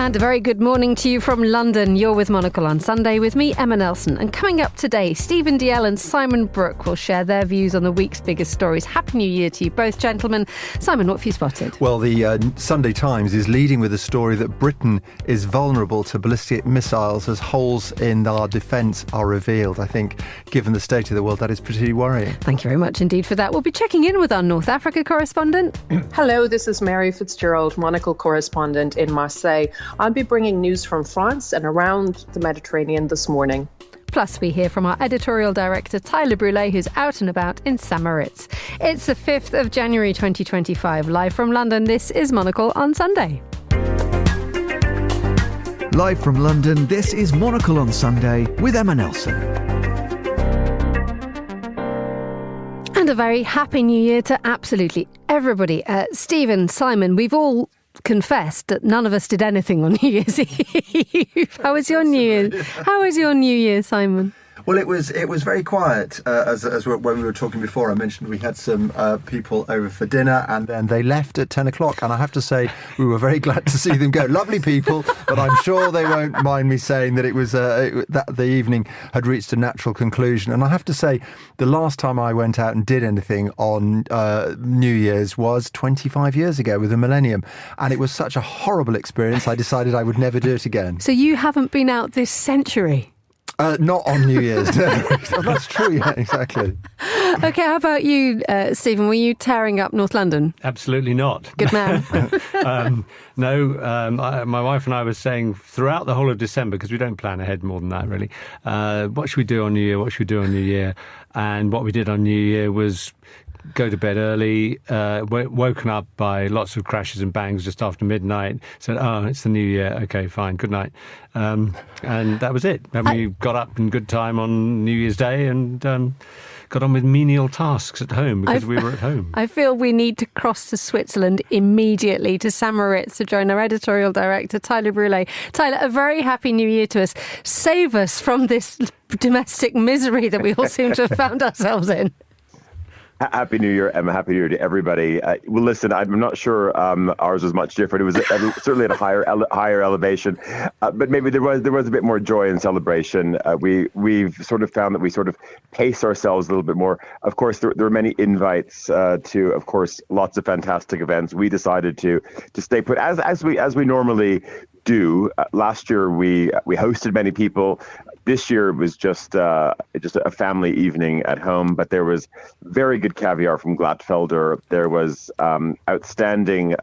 And a very good morning to you from London. You're with Monocle on Sunday with me, Emma Nelson. And coming up today, Stephen Dalziel and Simon Brooke will share their views on the week's biggest stories. Happy New Year to you both, gentlemen. Simon, what have you spotted? Well, the Sunday Times is leading with a story that Britain is vulnerable to ballistic missiles as holes in our defence are revealed. I think, given the state of the world, that is pretty worrying. Thank you very much indeed for that. We'll be checking in with our North Africa correspondent. Hello, this is Mary Fitzgerald, Monocle correspondent in Marseille. I'll be bringing news from France and around the Mediterranean this morning. Plus, we hear from our editorial director, Tyler Brûlé, who's out and about in St-Moritz. It's the 5th of January 2025. Live from London, this is Monocle on Sunday. Live from London, this is Monocle on Sunday with Emma Nelson. And a very happy New Year to absolutely everybody. Stephen, Simon, we've all confessed that none of us did anything on New Year's Eve. How was your New Year? How was your New Year, Simon? Well, it was very quiet. When we were talking before, I mentioned we had some people over for dinner, and then they left at 10 o'clock. And I have to say, we were very glad to see them go. Lovely people, but I'm sure they won't mind me saying that it was that the evening had reached a natural conclusion. And I have to say, the last time I went out and did anything on New Year's was 25 years ago with the Millennium, and it was such a horrible experience. I decided I would never do it again. So you haven't been out this century? Not on New Year's. That's true, yeah, exactly. OK, how about you, Stephen? Were you tearing up North London? Absolutely not. Good man. My wife and I were saying throughout the whole of December, because we don't plan ahead more than that, really, what should we do on New Year? What should we do on New Year? And what we did on New Year was go to bed early, woken up by lots of crashes and bangs just after midnight, said, oh, it's the New Year, OK, fine, good night. And that was it. And we got up in good time on New Year's Day and got on with menial tasks at home because we were at home. I feel we need to cross to Switzerland immediately, to St-Moritz, to join our editorial director, Tyler Brûlé. Tyler, a very happy New Year to us. Save us from this domestic misery that we all seem to have found ourselves in. Happy New Year, Emma. Happy New Year to everybody. Well, listen, I'm not sure ours was much different. It was certainly at a higher elevation, but maybe there was a bit more joy and celebration. We've sort of found that we sort of pace ourselves a little bit more. Of course, there are many invites to, of course, lots of fantastic events. We decided to stay put as we normally do. Last year we hosted many people. This year it was just a family evening at home, but there was very good caviar from Glatfelder. There was outstanding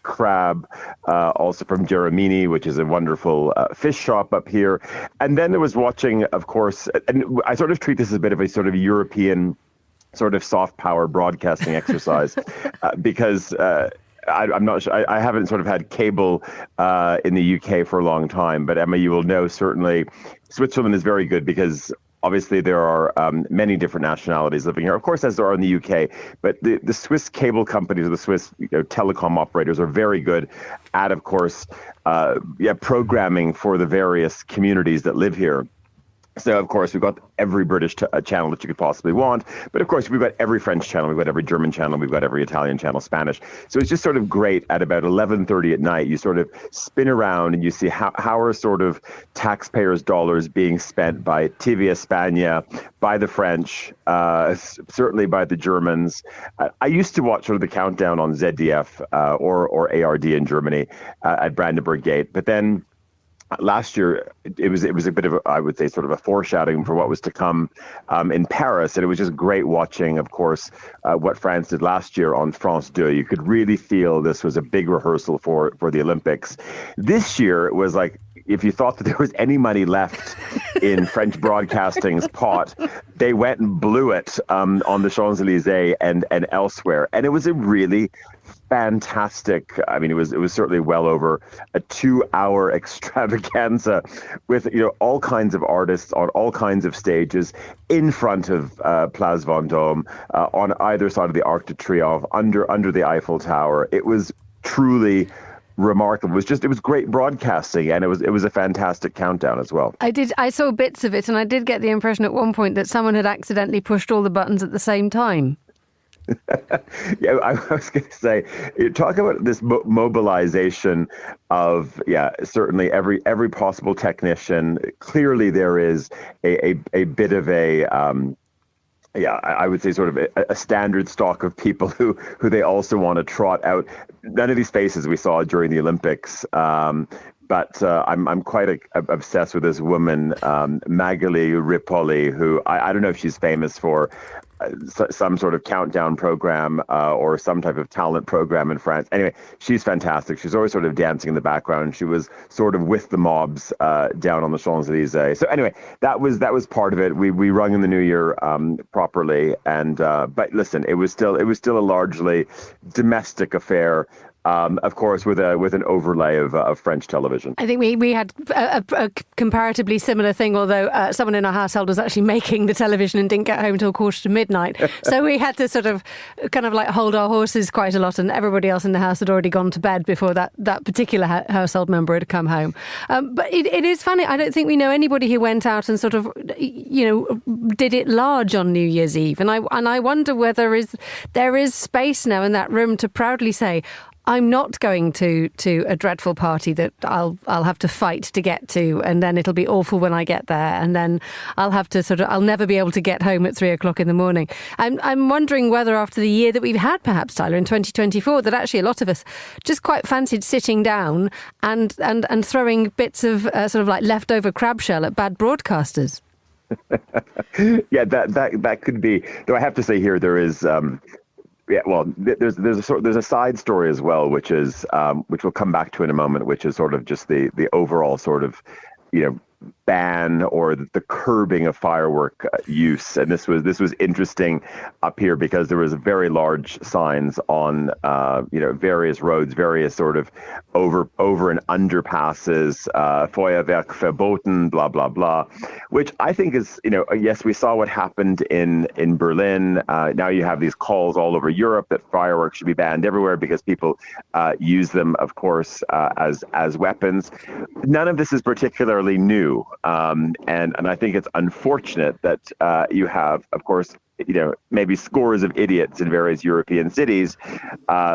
crab, also from Geramini, which is a wonderful fish shop up here. And then there was watching, of course, and I sort of treat this as a bit of a sort of European sort of soft power broadcasting exercise because I'm not sure. I haven't sort of had cable in the UK for a long time, but Emma, you will know certainly Switzerland is very good because obviously there are many different nationalities living here, of course, as there are in the UK. But the Swiss cable companies or the Swiss telecom operators are very good at, of course, programming for the various communities that live here. So, of course, we've got every British channel that you could possibly want. But, of course, we've got every French channel. We've got every German channel. We've got every Italian channel, Spanish. So it's just sort of great at about 11:30 at night. You sort of spin around and you see how are sort of taxpayers' dollars being spent by TV España, by the French, certainly by the Germans. I used to watch sort of the countdown on ZDF or ARD in Germany at Brandenburg Gate. But then last year, it was a bit of, I would say, sort of a foreshadowing for what was to come in Paris. And it was just great watching, of course, what France did last year on France 2. You could really feel this was a big rehearsal for the Olympics. This year, it was like, if you thought that there was any money left in French broadcasting's pot, they went and blew it on the Champs-Élysées and elsewhere. And it was a really fantastic. I mean, it was certainly well over a 2-hour extravaganza with all kinds of artists on all kinds of stages in front of Place Vendôme, on either side of the Arc de Triomphe, under the Eiffel Tower. It was truly remarkable. It was great broadcasting, and it was a fantastic countdown as well. I saw bits of it, and I did get the impression at one point that someone had accidentally pushed all the buttons at the same time. Yeah, I was going to say, talk about this mobilization of, certainly every possible technician. Clearly, there is a bit of a I would say sort of a standard stock of people who they also want to trot out. None of these faces we saw during the Olympics. But I'm quite obsessed with this woman, Magali Ripoli, who I don't know if she's famous for some sort of countdown program or some type of talent program in France. Anyway, she's fantastic. She's always sort of dancing in the background. She was sort of with the mobs down on the Champs-Élysées. So anyway, that was part of it. We rung in the new year properly, and but listen, it was still a largely domestic affair. Of course, with an overlay of French television. I think we had a comparatively similar thing, although someone in our household was actually making the television and didn't get home till 1:45. So we had to sort of kind of like hold our horses quite a lot, and everybody else in the house had already gone to bed before that particular household member had come home. But it is funny. I don't think we know anybody who went out and sort of, did it large on New Year's Eve. And I wonder whether there is space now in that room to proudly say, I'm not going to a dreadful party that I'll have to fight to get to, and then it'll be awful when I get there, and then I'll never be able to get home at 3:00 in the morning. I'm wondering whether after the year that we've had, perhaps, Tyler, in 2024, that actually a lot of us just quite fancied sitting down and throwing bits of sort of like leftover crab shell at bad broadcasters. Yeah, that could be. Though I have to say here, there is. There's a side story as well, which we'll come back to in a moment, which is sort of just the overall sort of, ban or the curbing of firework use. And this was interesting up here because there was very large signs on various roads, various sort of over and underpasses, Feuerwerk verboten, blah blah blah, which I think is, yes, we saw what happened in Berlin. Now you have these calls all over Europe that fireworks should be banned everywhere because people use them, of course, as weapons. None of this is particularly new. And I think it's unfortunate that you have, of course, maybe scores of idiots in various European cities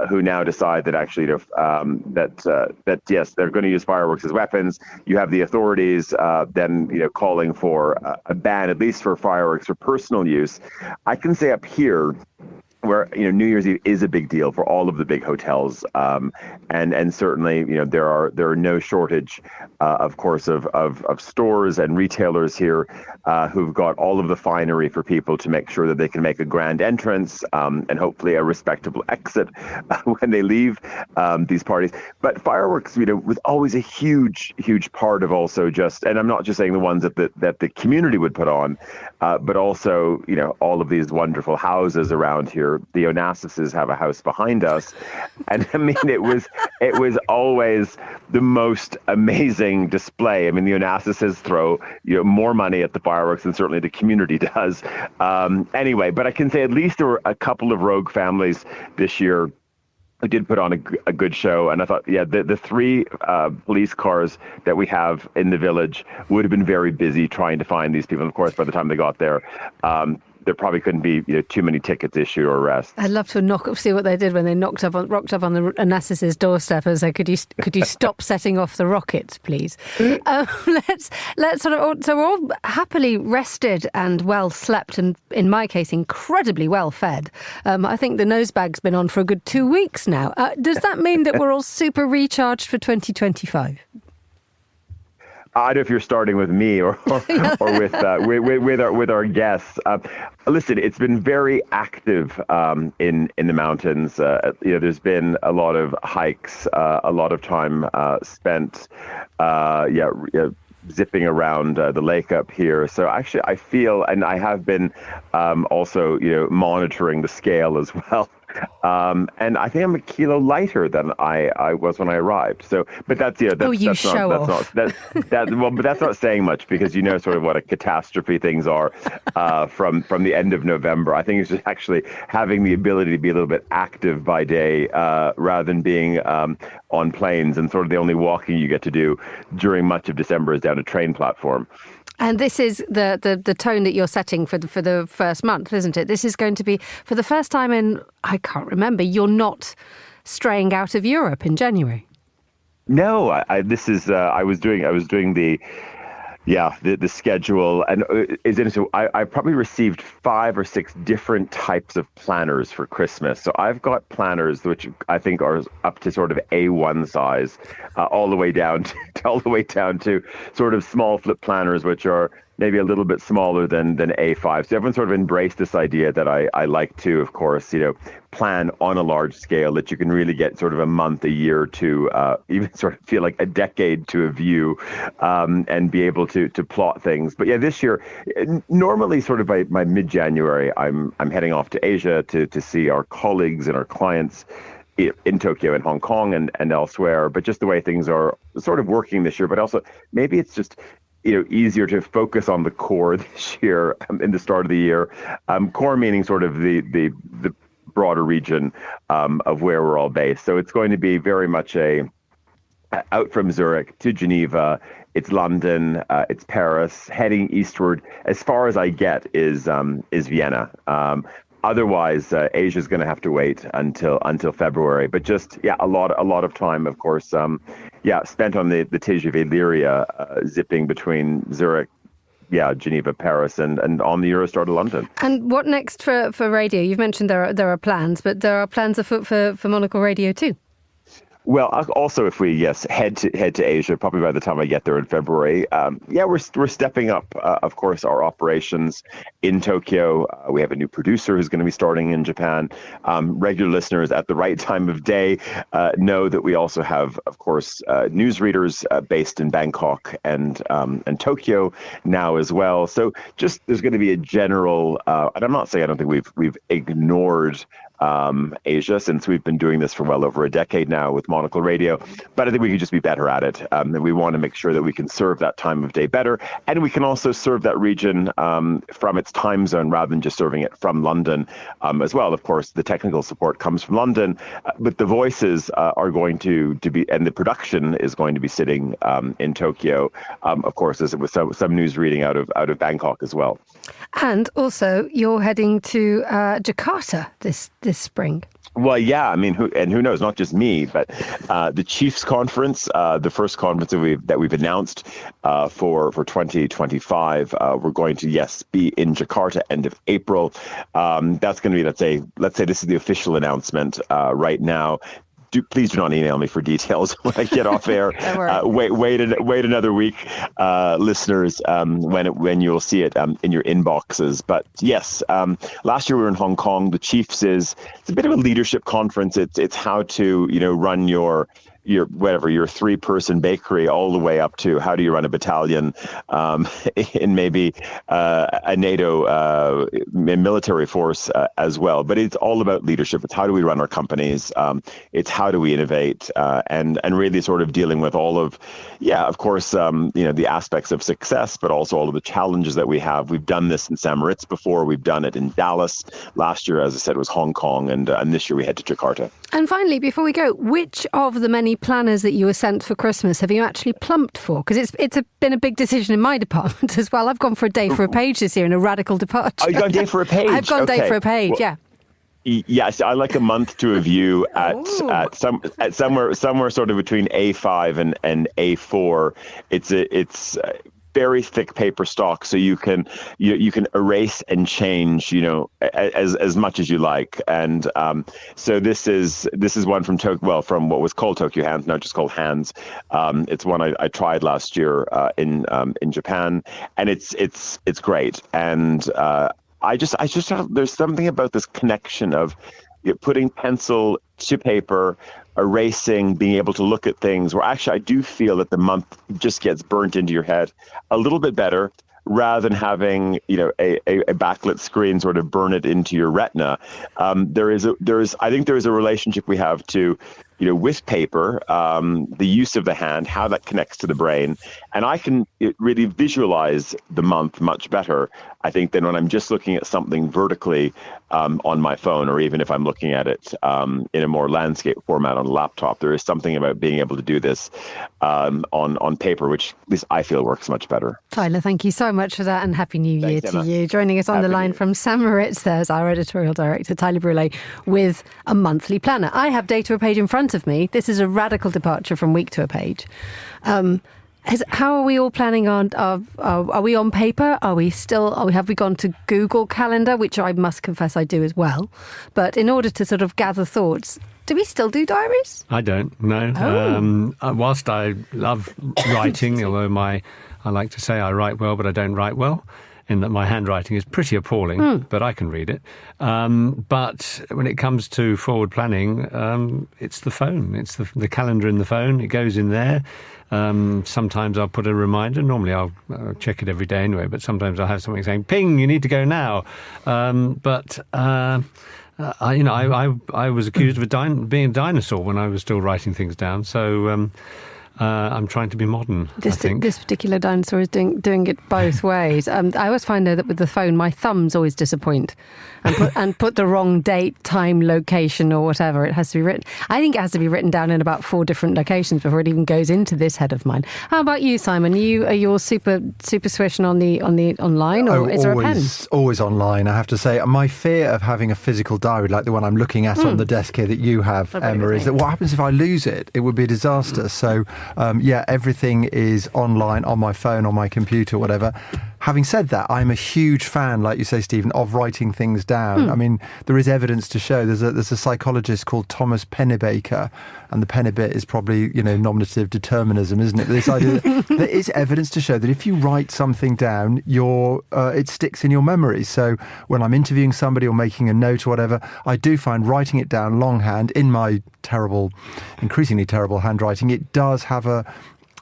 who now decide that actually that yes, they're going to use fireworks as weapons. You have the authorities then calling for a ban, at least for fireworks for personal use. I can say up here, where New Year's Eve is a big deal for all of the big hotels, and certainly there are no shortage, of course, of stores and retailers here who've got all of the finery for people to make sure that they can make a grand entrance and hopefully a respectable exit when they leave these parties. But fireworks, was always a huge part of also just, and I'm not just saying the ones that the community would put on, but also all of these wonderful houses around here. The Onassis have a house behind us, and I mean it was always the most amazing display. I mean, the Onassis throw more money at the fireworks than certainly the community does. Anyway, but I can say at least there were a couple of rogue families this year who did put on a good show, and I thought, the three police cars that we have in the village would have been very busy trying to find these people. And of course, by the time they got there, there probably couldn't be too many tickets issued or arrests. I'd love to see what they did when they rocked up on the Onassis' doorstep and said, "Could you stop setting off the rockets, please?" Let's sort of. So we're all happily rested and well slept, and in my case, incredibly well fed. I think the nosebag's been on for a good 2 weeks now. Does that mean that we're all super recharged for 2025? I don't know if you're starting with me or with our guests. Listen, it's been very active in the mountains. There's been a lot of hikes, a lot of time spent, zipping around the lake up here. So actually, I feel, and I have been also monitoring the scale as well. And I think I'm a kilo lighter than I was when I arrived. So, but that's but that's not saying much because sort of what a catastrophe things are from the end of November. I think it's just actually having the ability to be a little bit active by day rather than being on planes, and sort of the only walking you get to do during much of December is down a train platform. And this is the tone that you're setting for the first month, isn't it? This is going to be, for the first time in, I can't remember, you're not straying out of Europe in January. No, I was doing the schedule, and I probably received 5 or 6 different types of planners for Christmas. So I've got planners which I think are up to sort of A1 size, all the way down to sort of small flip planners, which are maybe a little bit smaller than A5. So everyone sort of embraced this idea that I like to, of course, plan on a large scale, that you can really get sort of a month, a year to even sort of feel like a decade to a view, and be able to plot things. But yeah, this year, normally sort of by mid-January, I'm heading off to Asia to see our colleagues and our clients in Tokyo and Hong Kong and elsewhere. But just the way things are sort of working this year, but also maybe it's just easier to focus on the core this year in the start of the year. Core meaning sort of the broader region of where we're all based. So it's going to be very much out from Zurich to Geneva. It's London, it's Paris, heading eastward. As far as I get is Vienna. Otherwise, Asia is going to have to wait until February. But just a lot of time, of course. Spent on the TGV Lyria, zipping between Zurich, Geneva, Paris, and on the Eurostar to London. And what next for radio? You've mentioned there are plans, but there are plans afoot for Monocle Radio too. Well, also if we head to Asia, probably by the time I get there in February, we're stepping up, of course, our operations in Tokyo. We have a new producer who's going to be starting in Japan. Regular listeners at the right time of day know that we also have, of course, newsreaders based in Bangkok and Tokyo now as well. So just there's going to be a general, and I'm not saying I don't think we've ignored Asia, since we've been doing this for well over a decade now with Monocle Radio. But I think we can just be better at it. And we want to make sure that we can serve that time of day better. And we can also serve that region from its time zone rather than just serving it from London as well. Of course, the technical support comes from London, but the voices are going to be, and the production is going to be sitting in Tokyo, of course, as with some news reading out of Bangkok as well. And also, you're heading to Jakarta this spring. Well, I mean, who knows? Not just me, but the Chiefs Conference, the first conference that we've announced for 2025. We're going to be in Jakarta end of April. That's going to be let's say this is the official announcement right now. Please do not email me for details when I get off air. Wait another week, listeners, when you'll see it in your inboxes. But yes, last year we were in Hong Kong. The Chiefs it's a bit of a leadership conference. It's how to run your 3-person bakery all the way up to how do you run a battalion in maybe a NATO military force as well. But it's all about leadership. It's how do we run our companies? It's how do we innovate and really sort of dealing with all of, of course, the aspects of success, but also all of the challenges that we have. We've done this in St. Moritz before. We've done it in Dallas. Last year, as I said, was Hong Kong. And this year we head to Jakarta. And finally, before we go, which of the many planners that you were sent for Christmas have you actually plumped for? Because it's been a big decision in my department as well. I've gone for a day for a page this year in a radical departure. Oh, you've gone day for a page? I've gone day for a page, well, Yes, I like a month to a view at somewhere sort of between A5 and A4. It's very thick paper stock, so you can erase and change, as much as you like. And so this is one from from what was called Tokyo Hands, now just called Hands. It's one I tried last year in Japan, and it's great. And I just there's something about this connection of putting pencil to paper, erasing, being able to look at things, where actually I do feel that the month just gets burnt into your head a little bit better, rather than having a backlit screen sort of burn it into your retina. I think there is a relationship we have to with paper, the use of the hand, how that connects to the brain. And I can really visualize the month much better, I think, than when I'm just looking at something vertically on my phone, or even if I'm looking at it in a more landscape format on a laptop. There is something about being able to do this on paper, which at least I feel works much better. Tyler, thank you so much for that, and Happy New Year Thanks, to Emma. you. Joining us on Happy the New line Year. from Sam Moritz, there's our editorial director, Tyler Brule, with a monthly planner. I have Data a Page in front of me. This is a radical departure from Week to a Page. How are we all planning on? Are we on paper? Have we gone to Google Calendar, which I must confess I do as well. But in order to sort of gather thoughts, do we still do diaries? I don't, no. Oh. Whilst I love writing, although I like to say I write well, but I don't write well, in that my handwriting is pretty appalling, but I can read it. But when it comes to forward planning, it's the phone. It's the calendar in the phone. It goes in there. Sometimes I'll put a reminder. Normally I'll check it every day anyway, but sometimes I'll have something saying, ping, you need to go now. I was accused of being a dinosaur when I was still writing things down. So I'm trying to be modern, I think. This particular dinosaur is doing it both ways. I always find, though, that with the phone, my thumbs always disappoint and put the wrong date, time, location, or whatever. It has to be written. I think it has to be written down in about 4 different locations before it even goes into this head of mine. How about you, Simon? Are you super swish on the online, or is there a pen? Always online, I have to say. My fear of having a physical diary like the one I'm looking at on the desk here that you have, Emma, is that what happens if I lose it? It would be a disaster. So everything is online, on my phone, on my computer, whatever. Having said that, I'm a huge fan, like you say, Stephen, of writing things down. I mean, there is evidence to show. There's a psychologist called Thomas Pennebaker, and the Pennebit is probably, nominative determinism, isn't it? This idea that there is evidence to show that if you write something down, it sticks in your memory. So when I'm interviewing somebody or making a note or whatever, I do find writing it down longhand in my increasingly terrible handwriting, it does have a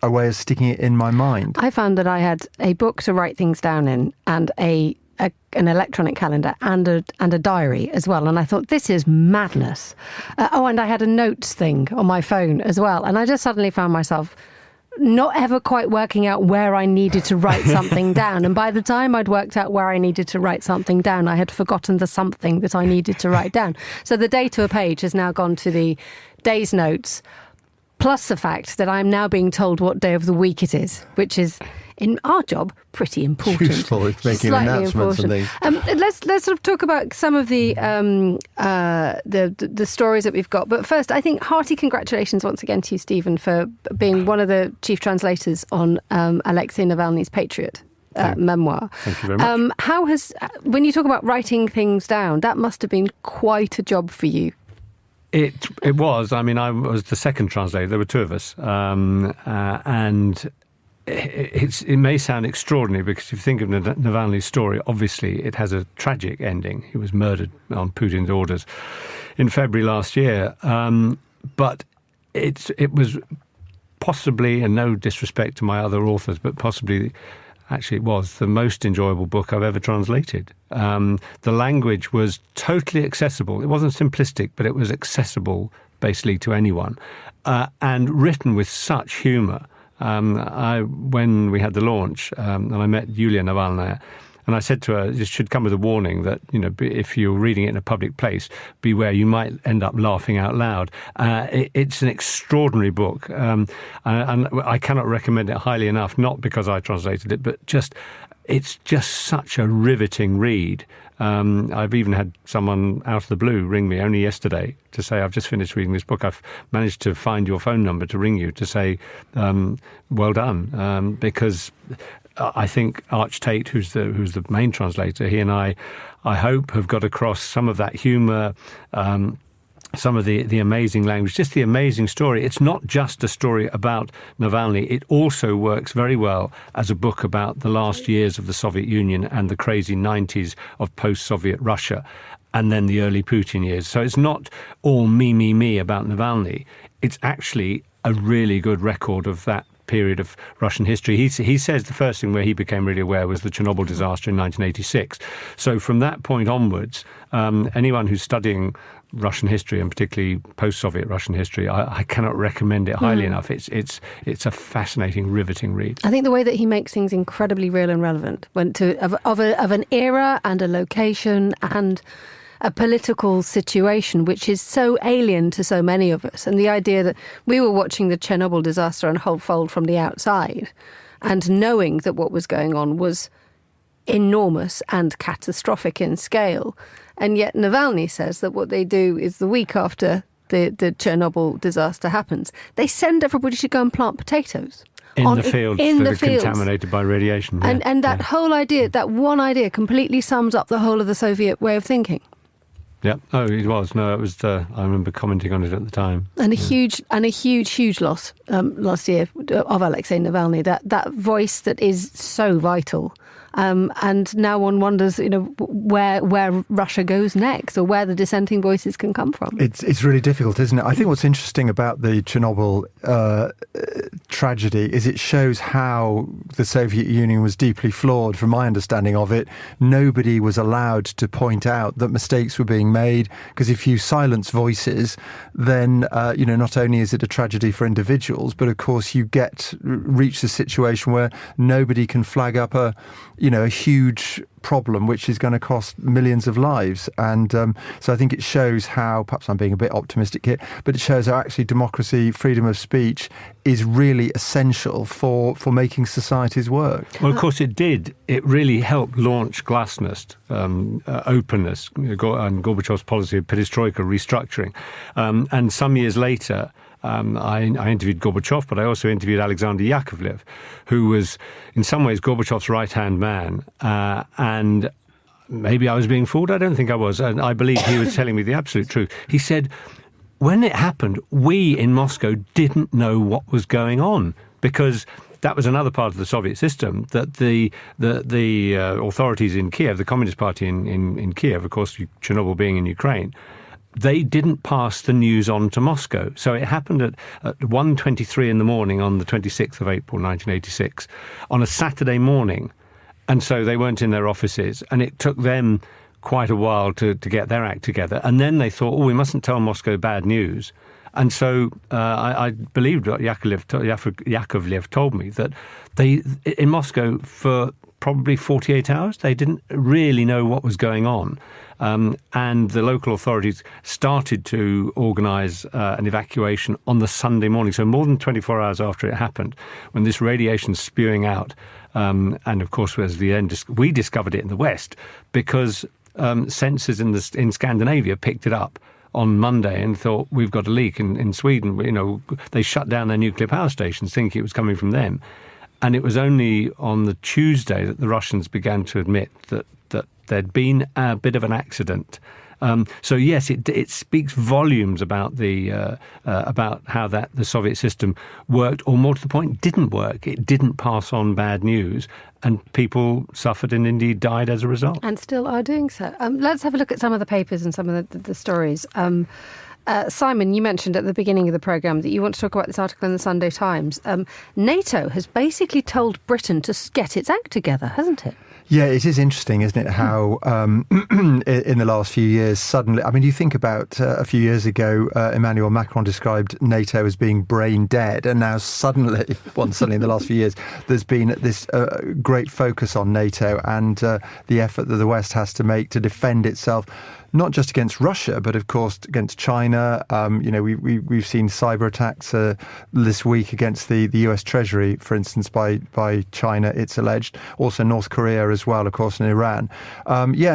way of sticking it in my mind. I found that I had a book to write things down in, and an electronic calendar, and a diary as well. And I thought, this is madness. And I had a notes thing on my phone as well. And I just suddenly found myself not ever quite working out where I needed to write something down. And by the time I'd worked out where I needed to write something down, I had forgotten the something that I needed to write down. So the Data a Page has now gone to the day's notes, plus the fact that I'm now being told what day of the week it is, which is, in our job, pretty important. Useful. It's making announcements and things. Let's sort of talk about some of the stories that we've got. But first, I think hearty congratulations once again to you, Stephen, for being one of the chief translators on Alexei Navalny's Patriot memoir. Thank you very much. When you talk about writing things down, that must have been quite a job for you. It was. I mean, I was the second translator. There were 2 of us, and it may sound extraordinary because if you think of Navalny's story, obviously it has a tragic ending. He was murdered on Putin's orders in February last year. But it was possibly, and no disrespect to my other authors, but possibly. Actually, it was the most enjoyable book I've ever translated. The language was totally accessible. It wasn't simplistic, but it was accessible basically to anyone, and written with such humour. When we had the launch, and I met Yulia Navalnaya, and I said to her, "This should come with a warning that if you're reading it in a public place, beware, you might end up laughing out loud." It's an extraordinary book, and I cannot recommend it highly enough. Not because I translated it, but it's just such a riveting read. I've even had someone out of the blue ring me only yesterday to say, "I've just finished reading this book. I've managed to find your phone number to ring you to say, well done," because I think Arch Tate, who's the main translator, he and I hope have got across some of that humour, some of the amazing language, just the amazing story. It's not just a story about Navalny. It also works very well as a book about the last years of the Soviet Union and the crazy 90s of post-Soviet Russia, and then the early Putin years. So it's not all me about Navalny. It's actually a really good record of that period of Russian history. He says the first thing where he became really aware was the Chernobyl disaster in 1986. So from that point onwards, anyone who's studying Russian history, and particularly post-Soviet Russian history, I cannot recommend it highly enough. It's a fascinating, riveting read. I think the way that he makes things incredibly real and relevant of an era and a location and a political situation which is so alien to so many of us, and the idea that we were watching the Chernobyl disaster unfold from the outside and knowing that what was going on was enormous and catastrophic in scale. And yet Navalny says that what they do is the week after the Chernobyl disaster happens, they send everybody to go and plant potatoes. In the fields that are contaminated by radiation. Yeah. And that whole idea, that one idea completely sums up the whole of the Soviet way of thinking. Yeah. Oh, it was. No, it was. I remember commenting on it at the time. And a huge loss last year of Alexei Navalny. That voice that is so vital. And now one wonders, where Russia goes next, or where the dissenting voices can come from. It's really difficult, isn't it? I think what's interesting about the Chernobyl tragedy is it shows how the Soviet Union was deeply flawed. From my understanding of it, nobody was allowed to point out that mistakes were being made, because if you silence voices, then not only is it a tragedy for individuals, but of course you reach a situation where nobody can flag up a huge problem which is going to cost millions of lives. And so I think it shows how, perhaps I'm being a bit optimistic here, but it shows how actually democracy, freedom of speech is really essential for making societies work. Well, of course it did. It really helped launch glasnost, openness, and Gorbachev's policy of perestroika, restructuring. And some years later, I interviewed Gorbachev, but I also interviewed Alexander Yakovlev, who was in some ways Gorbachev's right-hand man. And maybe I was being fooled. I don't think I was. And I believe he was telling me the absolute truth. He said, when it happened, we in Moscow didn't know what was going on, because that was another part of the Soviet system, that the authorities in Kiev, the Communist Party in Kiev, of course, Chernobyl being in Ukraine, they didn't pass the news on to Moscow. So it happened at 1:23 in the morning on the 26th of April, 1986, on a Saturday morning. And so they weren't in their offices. And it took them quite a while to get their act together. And then they thought, we mustn't tell Moscow bad news. And so I believed what Yakovlev told me, that they, in Moscow, for probably 48 hours, they didn't really know what was going on. And the local authorities started to organise an evacuation on the Sunday morning, so more than 24 hours after it happened, when this radiation spewing out. And of course, we discovered it in the West because sensors in Scandinavia picked it up on Monday and thought, we've got a leak in Sweden. They shut down their nuclear power stations thinking it was coming from them. And it was only on the Tuesday that the Russians began to admit that there'd been a bit of an accident. So yes, it speaks volumes about about how the Soviet system worked, or more to the point, didn't work. It didn't pass on bad news, and people suffered and indeed died as a result. And still are doing so. Let's have a look at some of the papers and some of the stories. Simon, you mentioned at the beginning of the programme that you want to talk about this article in the Sunday Times. NATO has basically told Britain to get its act together, hasn't it? Yeah, it is interesting, isn't it, how in the last few years, suddenly, I mean, you think about a few years ago, Emmanuel Macron described NATO as being brain dead, and now suddenly in the last few years, there's been this great focus on NATO and the effort that the West has to make to defend itself, not just against Russia, but of course against China. We've seen cyber attacks this week against the US Treasury, for instance, by China, it's alleged. Also North Korea as well, of course, and Iran.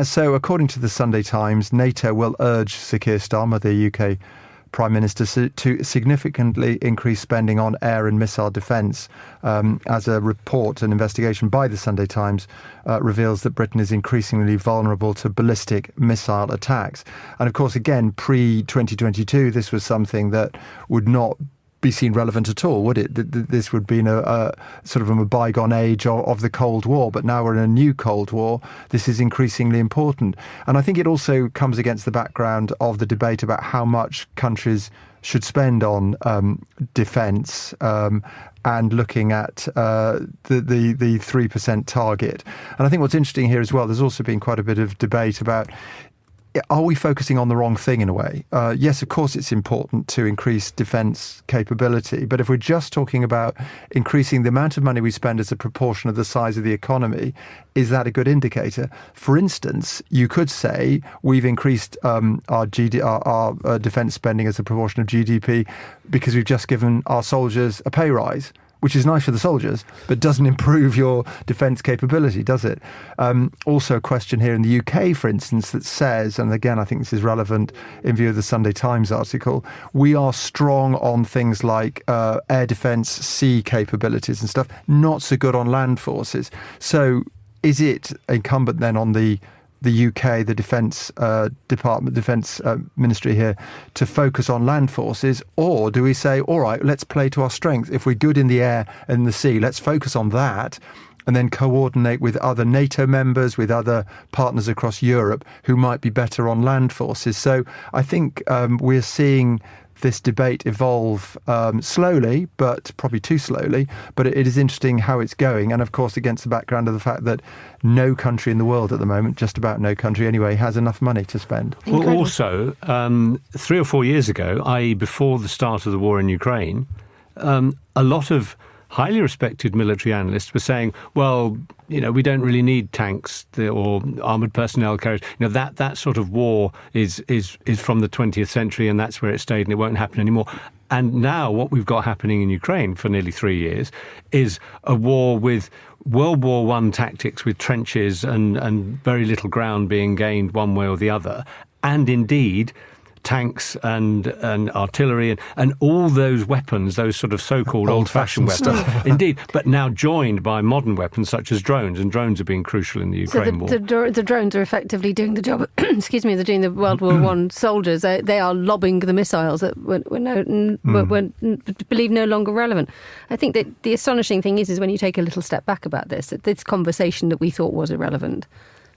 So according to the Sunday Times, NATO will urge Sir Keir Starmer, the UK Prime Minister, to significantly increase spending on air and missile defence, as a report, an investigation by the Sunday Times reveals that Britain is increasingly vulnerable to ballistic missile attacks. And of course, again, pre-2022, this was something that would not be seen relevant at all, would it? This would be a sort of a bygone age of the Cold War, but now we're in a new Cold War. This is increasingly important. And I think it also comes against the background of the debate about how much countries should spend on defence and looking at the 3% target. And I think what's interesting here as well, there's also been quite a bit of debate about, are we focusing on the wrong thing in a way? Yes, of course, it's important to increase defence capability. But if we're just talking about increasing the amount of money we spend as a proportion of the size of the economy, is that a good indicator? For instance, you could say we've increased our defence spending as a proportion of GDP because we've just given our soldiers a pay rise, which is nice for the soldiers, but doesn't improve your defence capability, does it? Also a question here in the UK, for instance, that says, and again, I think this is relevant in view of the Sunday Times article, we are strong on things like air defence, sea capabilities and stuff, not so good on land forces. So is it incumbent then on the UK, the Defence Department, Defence Ministry here, to focus on land forces? Or do we say, all right, let's play to our strengths. If we're good in the air and the sea, let's focus on that and then coordinate with other NATO members, with other partners across Europe who might be better on land forces. So I think we're seeing this debate evolve slowly, but probably too slowly. But it is interesting how it's going. And of course, against the background of the fact that no country in the world at the moment, just about no country anyway, has enough money to spend. Well, also, 3 or 4 years ago, i.e. before the start of the war in Ukraine, a lot of highly respected military analysts were saying, well, we don't really need tanks or armoured personnel carriers. That sort of war is from the 20th century, and that's where it stayed, and it won't happen anymore. And now what we've got happening in Ukraine for nearly 3 years is a war with World War I tactics, with trenches and very little ground being gained one way or the other, and indeed tanks and artillery and all those weapons, those sort of so-called old-fashioned weapons, indeed, but now joined by modern weapons such as drones, and drones are being crucial in the Ukraine war. The drones are effectively doing the job, they're doing the World War I soldiers. They are lobbing the missiles that were believed no longer relevant. I think that the astonishing thing is when you take a little step back about this, that this conversation that we thought was irrelevant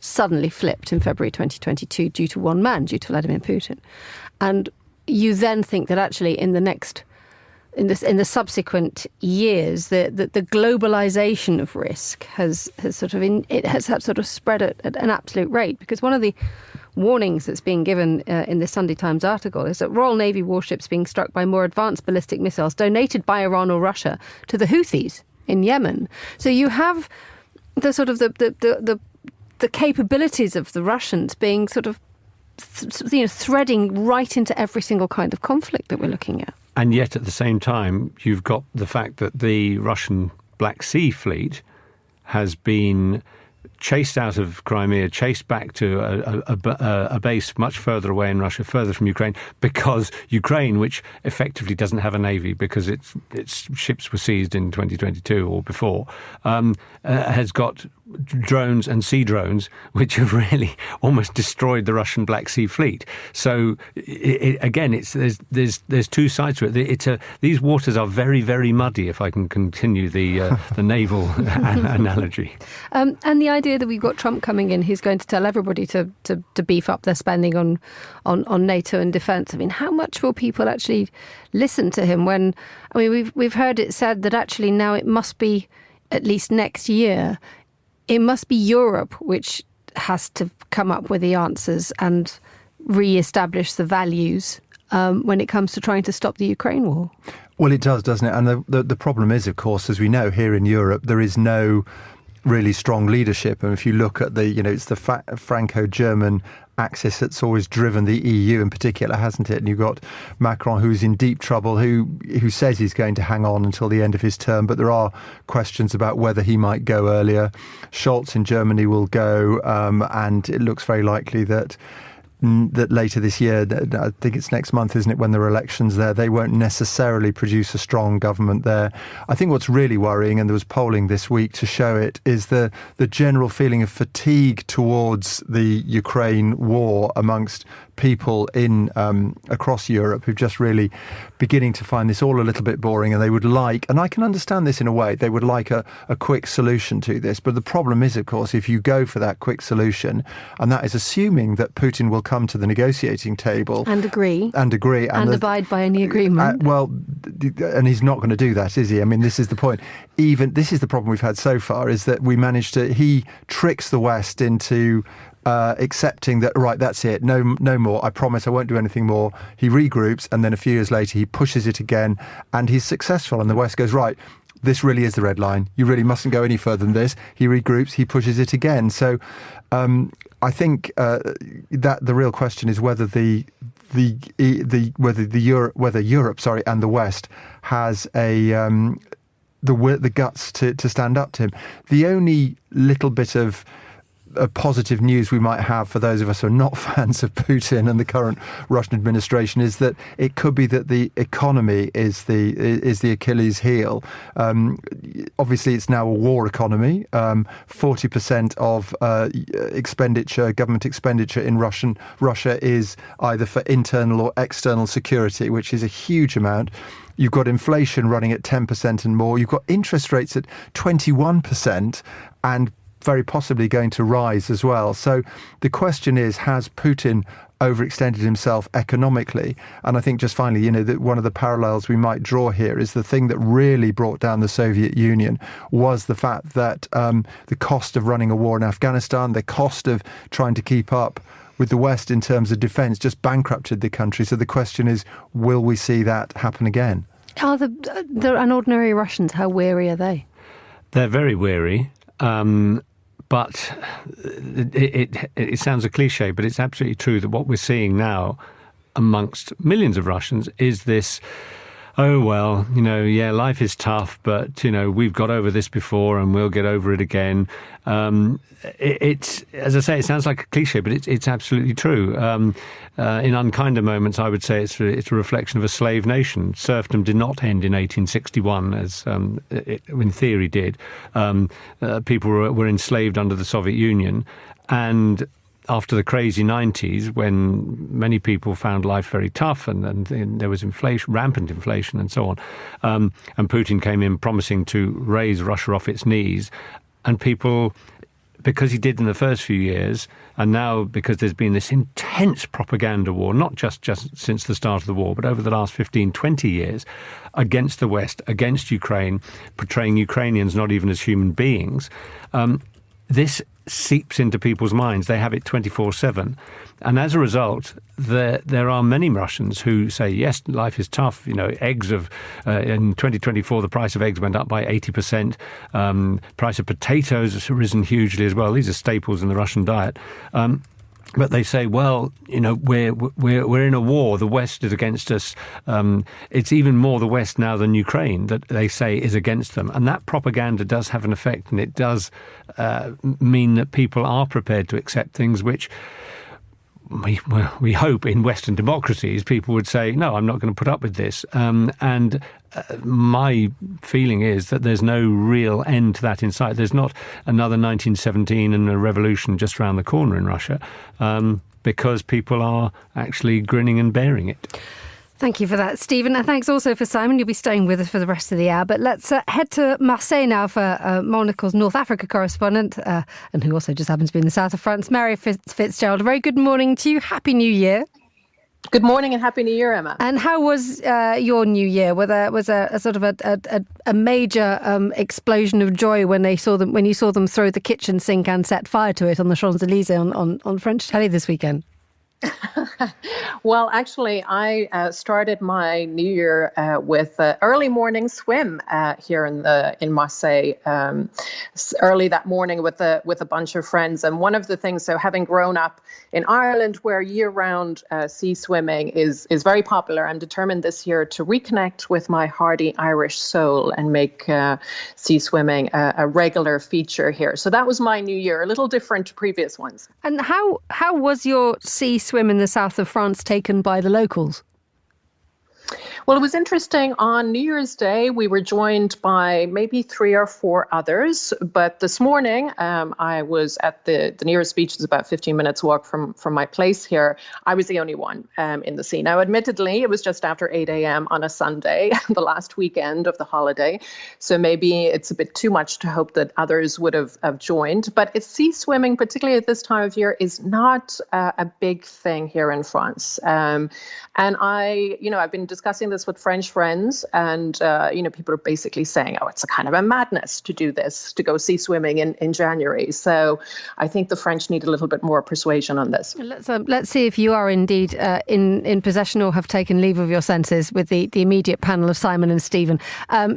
suddenly flipped in February 2022 due to one man, due to Vladimir Putin. And you then think that actually in the subsequent years, the globalization of risk has sort of spread at an absolute rate. Because one of the warnings that's being given in the Sunday Times article is that Royal Navy warships being struck by more advanced ballistic missiles donated by Iran or Russia to the Houthis in Yemen. So you have the sort of the capabilities of the Russians being sort of threading right into every single kind of conflict that we're looking at. And yet at the same time, you've got the fact that the Russian Black Sea Fleet has been chased out of Crimea, chased back to a base much further away in Russia, further from Ukraine, because Ukraine, which effectively doesn't have a navy because its ships were seized in 2022 or before, has got drones and sea drones, which have really almost destroyed the Russian Black Sea Fleet. So there's two sides to it. These waters are very, very muddy, if I can continue the naval analogy. And the idea that we've got Trump coming in, who's going to tell everybody to beef up their spending on NATO and defence. I mean, how much will people actually listen to him when? I mean, we've heard it said that actually now it must be at least next year. It must be Europe which has to come up with the answers and re-establish the values when it comes to trying to stop the Ukraine war. Well, it does, doesn't it? And the problem is, of course, as we know, here in Europe, there is no really strong leadership. And if you look at it's the Franco-German axis that's always driven the EU in particular, hasn't it? And you've got Macron, who's in deep trouble, who says he's going to hang on until the end of his term, but there are questions about whether he might go earlier. Scholz in Germany will go, and it looks very likely that later this year, I think it's next month, isn't it, when there are elections there, they won't necessarily produce a strong government there. I think what's really worrying, and there was polling this week to show it, is the general feeling of fatigue towards the Ukraine war amongst people in across Europe who just really beginning to find this all a little bit boring, and they would like, and I can understand this in a way, they would like a quick solution to this. But the problem is, of course, if you go for that quick solution, and that is assuming that Putin will come to the negotiating table and agree and abide by any agreement. And he's not going to do that, is he? I mean, this is the point. Even this is the problem we've had so far, is that he tricks the West into accepting that, right, that's it, no more, I promise I won't do anything more. He regroups, and then a few years later he pushes it again, and he's successful, and the West goes, right, this really is the red line, you really mustn't go any further than this. He regroups, he pushes it again. So I think that the real question is whether Europe and the West has the guts to stand up to him. The only little bit of positive news we might have for those of us who are not fans of Putin and the current Russian administration is that it could be that the economy is the Achilles heel. Obviously, it's now a war economy. 40% of government expenditure in Russia is either for internal or external security, which is a huge amount. You've got inflation running at 10% and more. You've got interest rates at 21% and very possibly going to rise as well. So the question is, has Putin overextended himself economically? And I think just finally, that one of the parallels we might draw here is the thing that really brought down the Soviet Union was the fact that the cost of running a war in Afghanistan, the cost of trying to keep up with the West in terms of defence just bankrupted the country. So the question is, will we see that happen again? Are the ordinary Russians, how weary are they? They're very weary. But it sounds a cliche, but it's absolutely true that what we're seeing now amongst millions of Russians is this, oh, well, life is tough, but, we've got over this before and we'll get over it again. It's, as I say, it sounds like a cliche, but it's absolutely true. In unkinder moments, I would say it's a reflection of a slave nation. Serfdom did not end in 1861, as it in theory did. People were enslaved under the Soviet Union, and after the crazy 90s, when many people found life very tough and there was inflation, rampant inflation and so on, and Putin came in promising to raise Russia off its knees, and people, because he did in the first few years, and now because there's been this intense propaganda war, not just since the start of the war, but over the last 15, 20 years, against the West, against Ukraine, portraying Ukrainians not even as human beings, this seeps into people's minds. They have it 24/7. And as a result, there are many Russians who say, yes, life is tough. Eggs in 2024, the price of eggs went up by 80%. Price of potatoes has risen hugely as well. These are staples in the Russian diet. But they say, well, we're in a war. The West is against us. It's even more the West now than Ukraine that they say is against them. And that propaganda does have an effect, and it does mean that people are prepared to accept things which we hope in Western democracies people would say, no, I'm not going to put up with this. And my feeling is that there's no real end to that in sight. There's not another 1917 and a revolution just around the corner in Russia, because people are actually grinning and bearing it. Thank you for that, Stephen. And thanks also for Simon. You'll be staying with us for the rest of the hour. But let's head to Marseille now for Monocle's North Africa correspondent, and who also just happens to be in the south of France, Mary Fitzgerald. A very good morning to you. Happy New Year. Good morning and Happy New Year, Emma. And how was your New Year? Was a sort of a major explosion of joy when you saw them throw the kitchen sink and set fire to it on the Champs-Elysees on French telly this weekend? Well, actually, I started my New Year with an early morning swim here in Marseille, early that morning with a bunch of friends. And one of the things, so having grown up in Ireland, where year-round sea swimming is very popular, I'm determined this year to reconnect with my hardy Irish soul and make sea swimming a regular feature here. So that was my New Year, a little different to previous ones. And how was your sea swim in the south of France taken by the locals? Well, it was interesting. On New Year's Day, we were joined by maybe 3 or 4 others. But this morning, I was at the nearest beach. It's about 15 minutes walk from my place here. I was the only one in the sea. Now, admittedly, it was just after 8 a.m. on a Sunday, the last weekend of the holiday. So maybe it's a bit too much to hope that others would have joined. But it's sea swimming, particularly at this time of year, is not a big thing here in France. And I've been discussing this with French friends, and people are basically saying, oh, it's a kind of a madness to do this, to go sea swimming in January. So I think the French need a little bit more persuasion on this. Let's see if you are indeed in possession or have taken leave of your senses with the immediate panel of Simon and Stephen.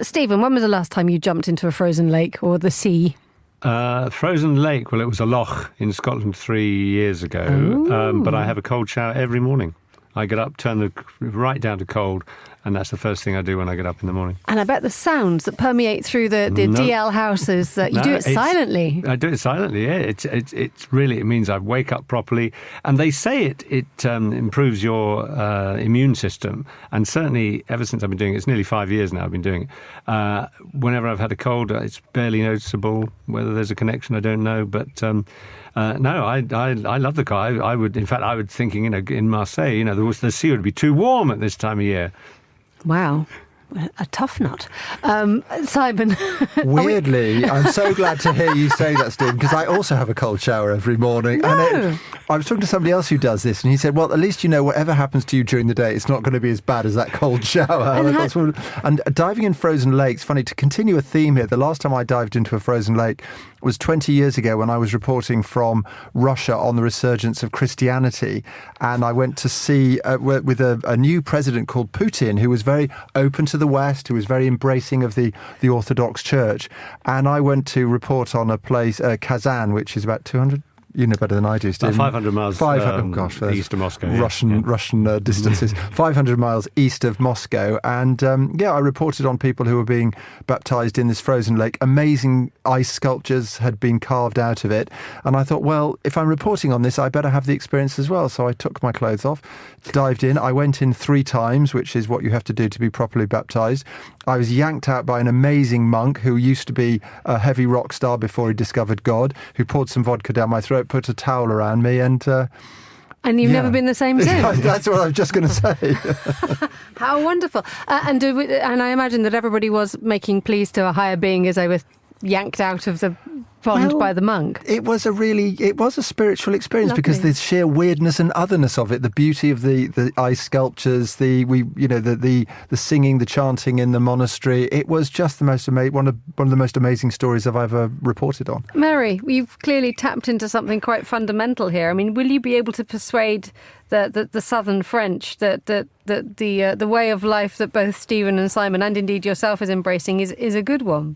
Stephen, when was the last time you jumped into a frozen lake or the sea? Frozen lake, well, it was a loch in Scotland 3 years ago, but I have a cold shower every morning. I get up, turn right down to cold, and that's the first thing I do when I get up in the morning. And I bet the sounds that permeate through the DL houses, you do it silently. I do it silently, yeah. It's really, it means I wake up properly. And they say it improves your immune system. And certainly, ever since I've been doing it, it's nearly 5 years now I've been doing it. Whenever I've had a cold, it's barely noticeable. Whether there's a connection, I don't know. But no, I love the car. I would thinking, in Marseille, the sea would be too warm at this time of year. Wow. A tough nut. Simon. Weirdly, I'm so glad to hear you say that, Steve, because I also have a cold shower every morning. No. And I was talking to somebody else who does this, and he said, well, at least whatever happens to you during the day, it's not going to be as bad as that cold shower. And diving in frozen lakes, funny, to continue a theme here, the last time I dived into a frozen lake was 20 years ago when I was reporting from Russia on the resurgence of Christianity. And I went to see with a new president called Putin, who was very open to the West, who was very embracing of the Orthodox Church. And I went to report on a place, Kazan, which is about 200... You know better than I do, Steve. 500 miles east of Moscow. Russian distances. 500 miles east of Moscow. And I reported on people who were being baptised in this frozen lake. Amazing ice sculptures had been carved out of it. And I thought, well, if I'm reporting on this, I better have the experience as well. So I took my clothes off, dived in. I went in 3 times, which is what you have to do to be properly baptised. I was yanked out by an amazing monk who used to be a heavy rock star before he discovered God, who poured some vodka down my throat, put a towel around me, and you've never been the same since. That's what I was just going to say. How wonderful! And I imagine that everybody was making pleas to a higher being as they were yanked out of the pond by the monk. It was a spiritual experience. Lovely. Because the sheer weirdness and otherness of it, the beauty of the ice sculptures, the singing, the chanting in the monastery. It was just the most one of the most amazing stories I've ever reported on. Mary, you've clearly tapped into something quite fundamental here. I mean, will you be able to persuade the Southern French that the way of life that both Stephen and Simon and indeed yourself is embracing is a good one?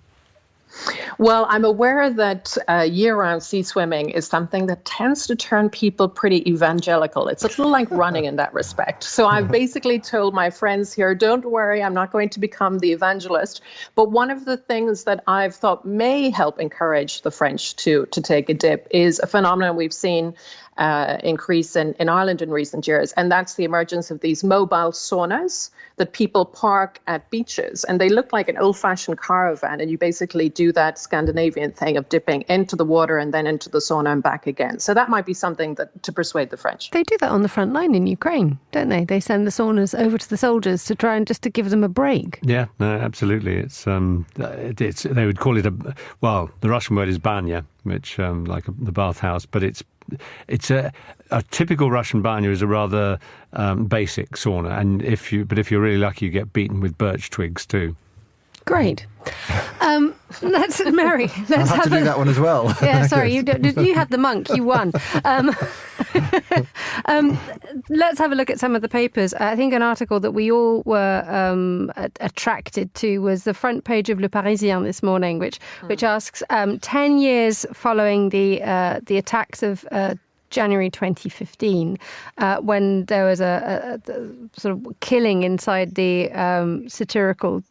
Well, I'm aware that year-round sea swimming is something that tends to turn people pretty evangelical. It's a little like running in that respect. So I've basically told my friends here, don't worry, I'm not going to become the evangelist. But one of the things that I've thought may help encourage the French to take a dip is a phenomenon we've seen increase in Ireland in recent years, and that's the emergence of these mobile saunas that people park at beaches, and they look like an old-fashioned caravan, and you basically do that Scandinavian thing of dipping into the water and then into the sauna and back again. So that might be something to persuade the French. They do that on the front line in Ukraine, don't they? They send the saunas over to the soldiers to try and just to give them a break. Yeah, no, absolutely. It's they would call it the Russian word is banya, which like the bathhouse, but it's a typical Russian banya is a rather basic sauna, and if you're really lucky, you get beaten with birch twigs too. Great. Let's Mary. Let's have to do that one as well. Yeah, sorry, you had the monk. You won. Let's have a look at some of the papers. I think an article that we all were attracted to was the front page of Le Parisien this morning, which asks 10 years following the attacks of January 2015, when there was a sort of killing inside the satirical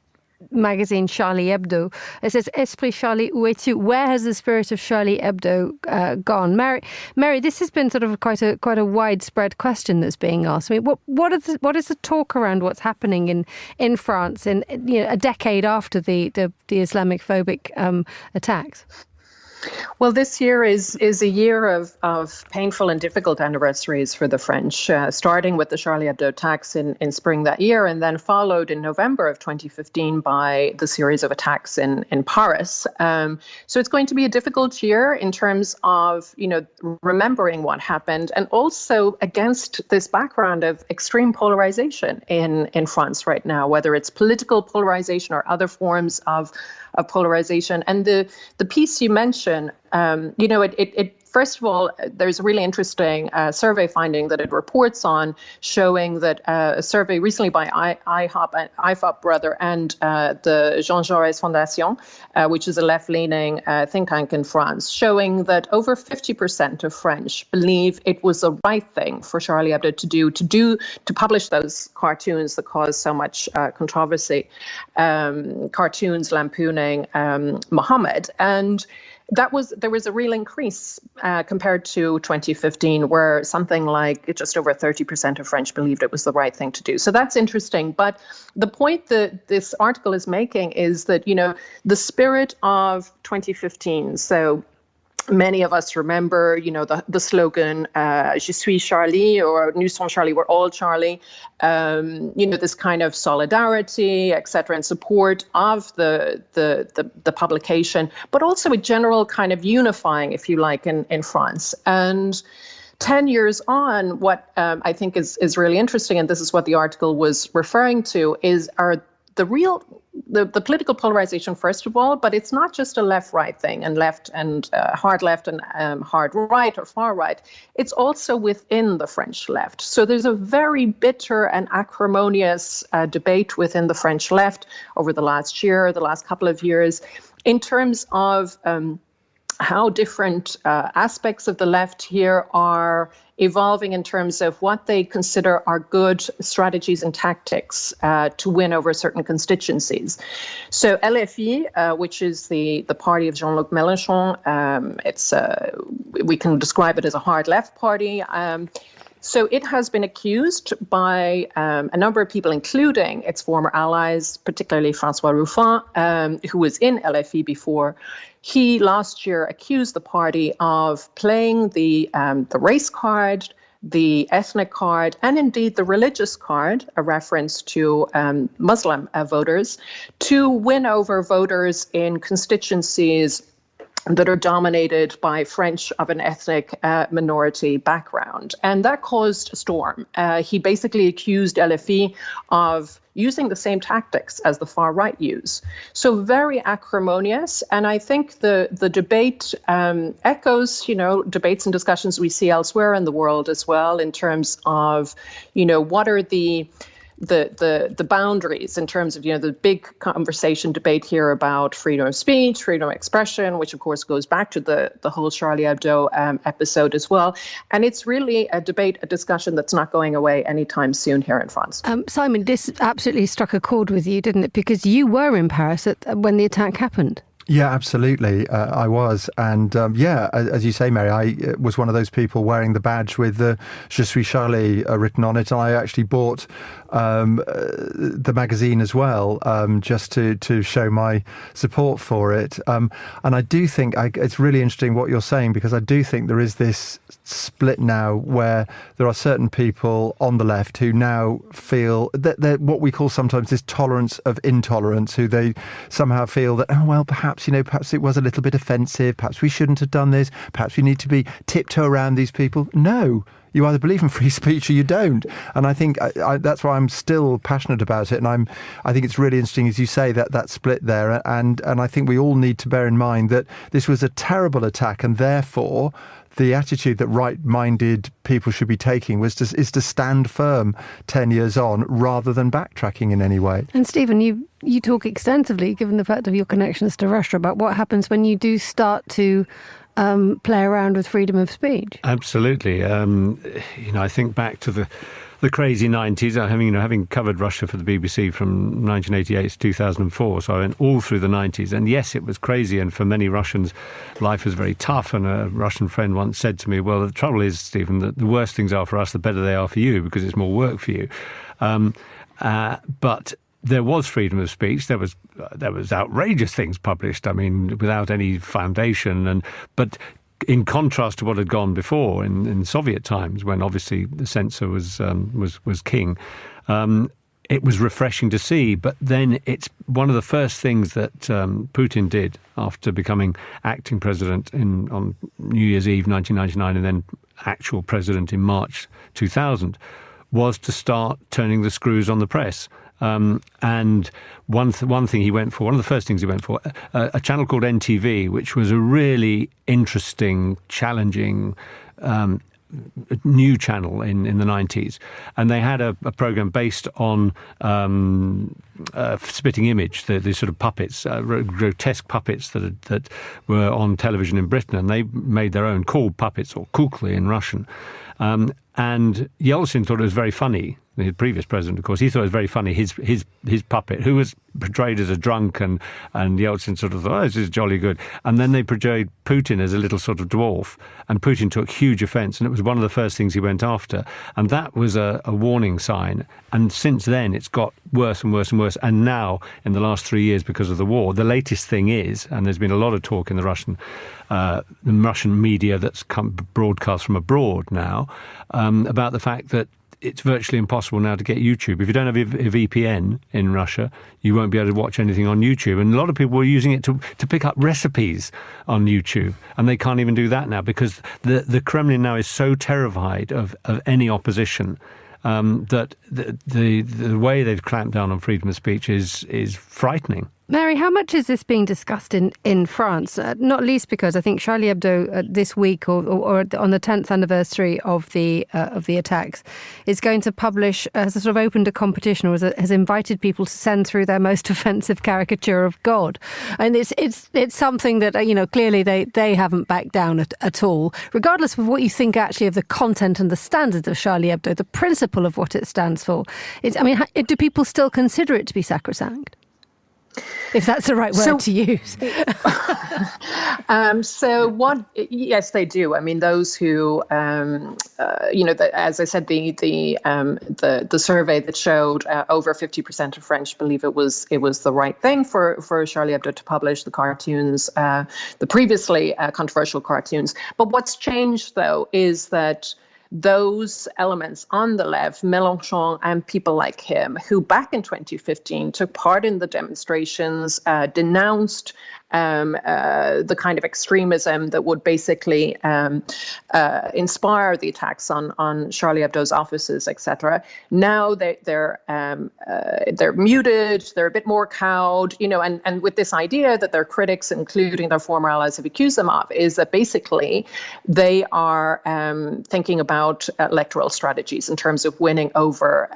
magazine Charlie Hebdo. It says, Esprit Charlie, où es-tu? Where has the spirit of Charlie Hebdo gone? Mary, this has been sort of quite a widespread question that's being asked. I mean, what is the talk around what's happening in France in a decade after the Islamophobic attacks? Well, this year is a year of painful and difficult anniversaries for the French, starting with the Charlie Hebdo attacks in spring that year, and then followed in November of 2015 by the series of attacks in Paris. So it's going to be a difficult year in terms of, remembering what happened, and also against this background of extreme polarization in France right now, whether it's political polarization or other forms of polarization. And the piece you mentioned, it first of all, there's a really interesting survey finding that it reports on, showing that a survey recently by IFOP and the Jean Jaurès Fondation, which is a left-leaning think tank in France, showing that over 50% of French believe it was the right thing for Charlie Hebdo to publish those cartoons that caused so much controversy, cartoons lampooning Mohammed. And there was a real increase compared to 2015, where something like just over 30% of French believed it was the right thing to do. So that's interesting. But the point that this article is making is that, the spirit of 2015, so many of us remember, the slogan, Je suis Charlie, or Nous sommes Charlie, we're all Charlie, this kind of solidarity, et cetera, and support of the publication, but also a general kind of unifying, if you like, in France. And 10 years on, what I think is really interesting, and this is what the article was referring to, are the political polarization, first of all, but it's not just a left-right thing and hard left and hard right or far right. It's also within the French left. So there's a very bitter and acrimonious debate within the French left over the last couple of years, in terms of how different aspects of the left here are evolving in terms of what they consider are good strategies and tactics to win over certain constituencies. So LFI, which is the party of Jean-Luc Mélenchon, we can describe it as a hard left party. So it has been accused by a number of people, including its former allies, particularly François Ruffin, who was in LFI before. He last year accused the party of playing the race card, the ethnic card, and indeed the religious card, a reference to Muslim voters, to win over voters in constituencies that are dominated by French of an ethnic minority background. And that caused a storm. He basically accused LFI of using the same tactics as the far right use. So very acrimonious. And I think the debate echoes, debates and discussions we see elsewhere in the world as well, in terms of, what are the boundaries in terms of, the big conversation debate here about freedom of speech, freedom of expression, which of course goes back to the whole Charlie Hebdo episode as well. And it's really a debate, a discussion that's not going away anytime soon here in France. Simon, this absolutely struck a chord with you, didn't it? Because you were in Paris when the attack happened. Yeah, absolutely. I was. And as you say, Mary, I was one of those people wearing the badge with the Je suis Charlie written on it. And I actually bought the magazine as well, just to show my support for it. And I do think it's really interesting what you're saying, because I do think there is this split now where there are certain people on the left who now feel that they're what we call sometimes this tolerance of intolerance, who they somehow feel that, perhaps it was a little bit offensive, perhaps we shouldn't have done this, perhaps we need to be tiptoe around these people. No, you either believe in free speech or you don't. And I think that's why I'm still passionate about it. And I think it's really interesting, as you say, that split there. And I think we all need to bear in mind that this was a terrible attack, and therefore the attitude that right-minded people should be taking is to stand firm 10 years on, rather than backtracking in any way. And Stephen, you talk extensively, given the fact of your connections to Russia, about what happens when you do start to play around with freedom of speech. Absolutely. I think back to the the crazy 90s. Having covered Russia for the BBC from 1988 to 2004, so I went all through the 90s. And yes, it was crazy, and for many Russians, life was very tough. And a Russian friend once said to me, well, the trouble is, Stephen, that the worse things are for us, the better they are for you, because it's more work for you. But there was freedom of speech. There was outrageous things published, without any foundation. But in contrast to what had gone before in Soviet times, when obviously the censor was king, it was refreshing to see. But then it's one of the first things that Putin did after becoming acting president on New Year's Eve 1999 and then actual president in March 2000 was to start turning the screws on the press. And one thing he went for, one of the first things he went for, a channel called NTV, which was a really interesting, challenging new channel in the 90s. And they had a program based on spitting image, the sort of puppets, grotesque puppets that were on television in Britain. And they made their own, called puppets, or kukly in Russian. And Yeltsin thought it was very funny. The previous president, of course, he thought it was very funny, his puppet, who was portrayed as a drunk, and Yeltsin sort of thought, this is jolly good. And then they portrayed Putin as a little sort of dwarf, and Putin took huge offence, and it was one of the first things he went after. And that was a warning sign. And since then, it's got worse and worse and worse. And now, in the last 3 years, because of the war, the latest thing is, and there's been a lot of talk in the Russian media that's come broadcast from abroad now, about the fact that it's virtually impossible now to get YouTube. If you don't have a VPN in Russia, you won't be able to watch anything on YouTube. And a lot of people were using it to pick up recipes on YouTube. And they can't even do that now because the Kremlin now is so terrified of any opposition that the way they've clamped down on freedom of speech is frightening. Mary, how much is this being discussed in France? Not least because I think Charlie Hebdo this week or on the 10th anniversary of the attacks is going to publish, has sort of opened a competition or has invited people to send through their most offensive caricature of God. And it's something that, clearly they haven't backed down at all. Regardless of what you think actually of the content and the standards of Charlie Hebdo, the principle of what it stands for, do people still consider it to be sacrosanct? If that's the right word to use. Yes, they do. Those who, as I said, the survey that showed over 50% of French believe it was the right thing for Charlie Hebdo to publish the cartoons, the previously controversial cartoons. But what's changed, though, is that those elements on the left, Mélenchon and people like him, who back in 2015 took part in the demonstrations, denounced the kind of extremism that would basically inspire the attacks on Charlie Hebdo's offices, etc. Now they're muted, they're a bit more cowed, and with this idea that their critics, including their former allies, have accused them of, is that basically they are thinking about electoral strategies in terms of winning over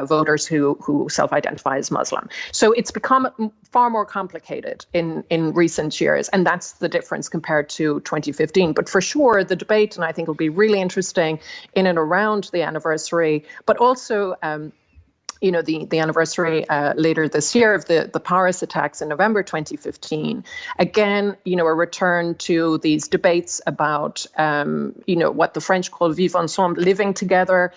voters who self-identify as Muslim. So it's become far more complicated in recent years, and that's the difference compared to 2015. But for sure, the debate, and I think will be really interesting in and around the anniversary, but also the anniversary later this year of the Paris attacks in November 2015. Again, a return to these debates about, what the French call vivre ensemble, living together,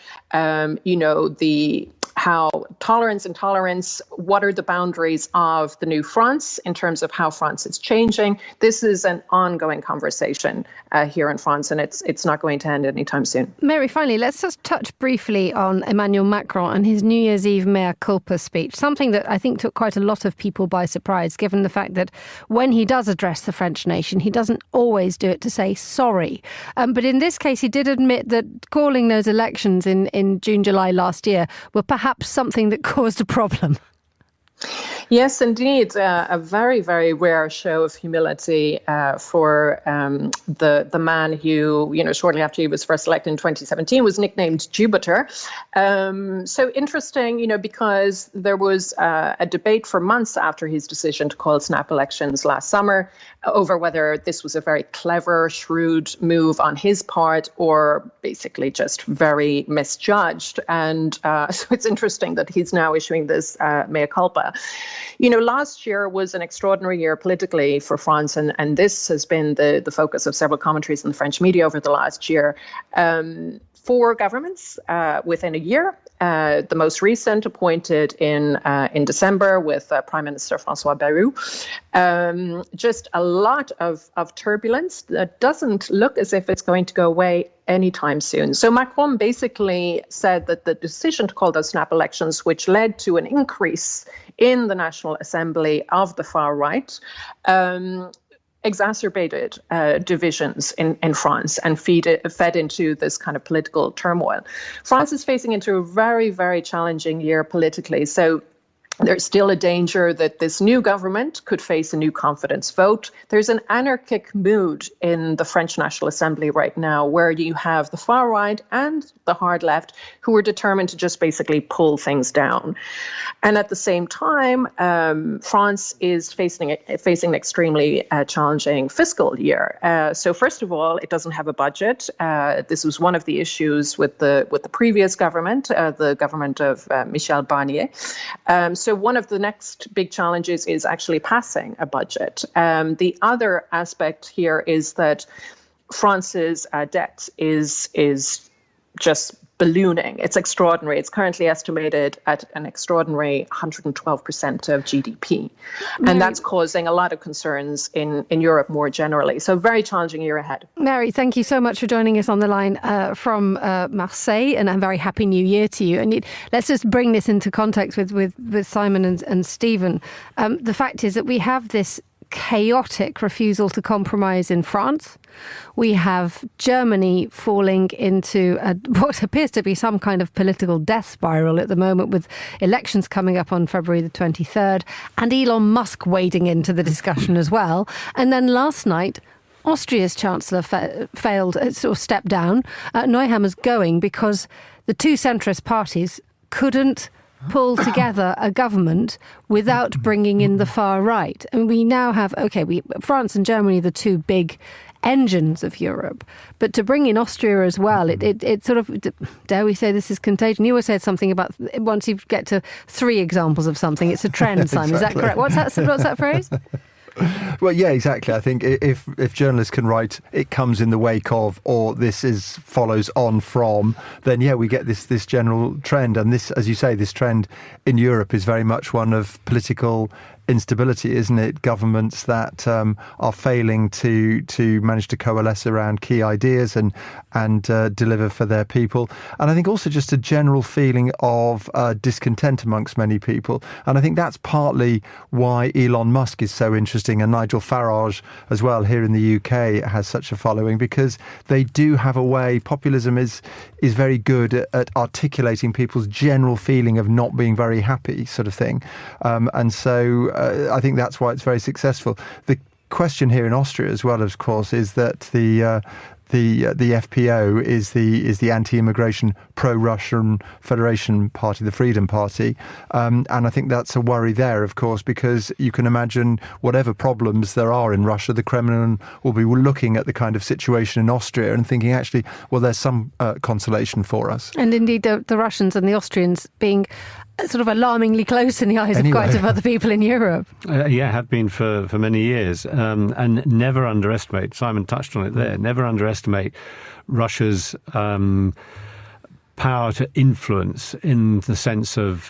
how tolerance, intolerance, what are the boundaries of the new France in terms of how France is changing. This is an ongoing conversation here in France, and it's not going to end anytime soon. Mary, finally, let's just touch briefly on Emmanuel Macron and his New Year's Eve mea culpa speech, something that I think took quite a lot of people by surprise, given the fact that when he does address the French nation, he doesn't always do it to say sorry. But in this case, he did admit that calling those elections in June, July last year were perhaps something that caused a problem. Yes, indeed. A very, very rare show of humility for the man who, shortly after he was first elected in 2017, was nicknamed Jupiter. So interesting, because there was a debate for months after his decision to call snap elections last summer over whether this was a very clever, shrewd move on his part or basically just very misjudged. And so it's interesting that he's now issuing this mea culpa. Last year was an extraordinary year politically for France, and this has been the focus of several commentaries in the French media over the last year. 4 governments within a year. The most recent appointed in December with Prime Minister François Bayrou. Just a lot of turbulence that doesn't look as if it's going to go away anytime soon. So Macron basically said that the decision to call those snap elections, which led to an increase in the National Assembly of the far right, exacerbated divisions in France and fed into this kind of political turmoil. France is facing into a very, very challenging year politically. So there's still a danger that this new government could face a new confidence vote. There's an anarchic mood in the French National Assembly right now where you have the far right and the hard left who are determined to just basically pull things down. And at the same time, France is facing an extremely challenging fiscal year. So first of all, it doesn't have a budget. This was one of the issues with the previous government, the government of Michel Barnier. So one of the next big challenges is actually passing a budget. The other aspect here is that France's debt is just ballooning. It's extraordinary. It's currently estimated at an extraordinary 112% of GDP. And that's causing a lot of concerns in Europe more generally. So very challenging year ahead. Mary, thank you so much for joining us on the line from Marseille, and a very happy new year to you. And let's just bring this into context with Simon and Stephen. The fact is that we have this chaotic refusal to compromise in France. We have Germany falling into what appears to be some kind of political death spiral at the moment, with elections coming up on February the 23rd, and Elon Musk wading into the discussion as well. And then last night, Austria's chancellor failed, sort of stepped down. Neuhammer's going because the two centrist parties couldn't pull together a government without bringing in the far right. And we now have, France and Germany are the two big engines of Europe, but to bring in Austria as well, it sort of, dare we say this is contagion? You always said something about once you get to 3 examples of something, it's a trend, Simon. Exactly. Is that correct? What's that phrase? Well, yeah, exactly. I think if journalists can write "it comes in the wake of" or "this follows on from," then yeah, we get this general trend. And this, as you say, this trend in Europe is very much one of political instability, isn't it? Governments that are failing to manage to coalesce around key ideas and deliver for their people. And I think also just a general feeling of discontent amongst many people. And I think that's partly why Elon Musk is so interesting, and Nigel Farage as well here in the UK has such a following, because they do have a way. Populism is very good at articulating people's general feeling of not being very happy, sort of thing. And so I think that's why it's very successful. The question here in Austria as well, of course, is that the FPO is the anti-immigration pro-Russian Federation Party, the Freedom Party, and I think that's a worry there, of course, because you can imagine whatever problems there are in Russia, the Kremlin will be looking at the kind of situation in Austria and thinking, actually, well, there's some consolation for us. And indeed, the Russians and the Austrians being sort of alarmingly close in the eyes of quite a few other people in Europe. Have been for many years. And never underestimate, Simon touched on it there, never underestimate Russia's power to influence in the sense of